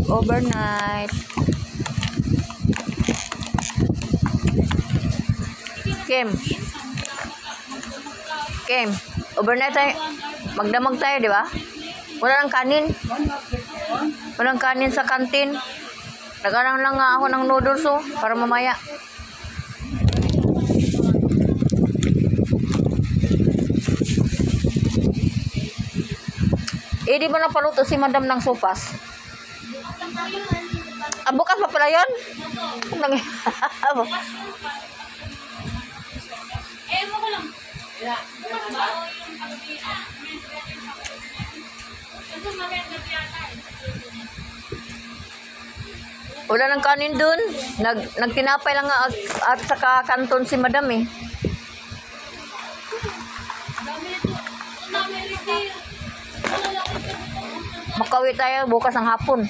Overnight. Kim. Kim. Overnight tayo. Magdamag tayo, di ba? Wala nang kanin. Walang kanin sa kantin. Nagkarang lang nga ako ng noodles para mamaya. Di ba napaluto si madam ng sopas? Bukas pa pala yun? Wala nang kanin dun. Nagtinapay lang nga at saka kanton si madam eh. Makawi tayo bukas ng hapon.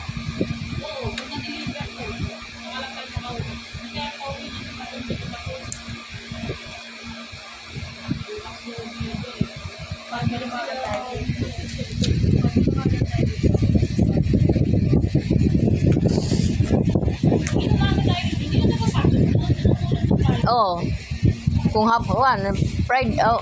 Oh, kung hapon, fried, oh.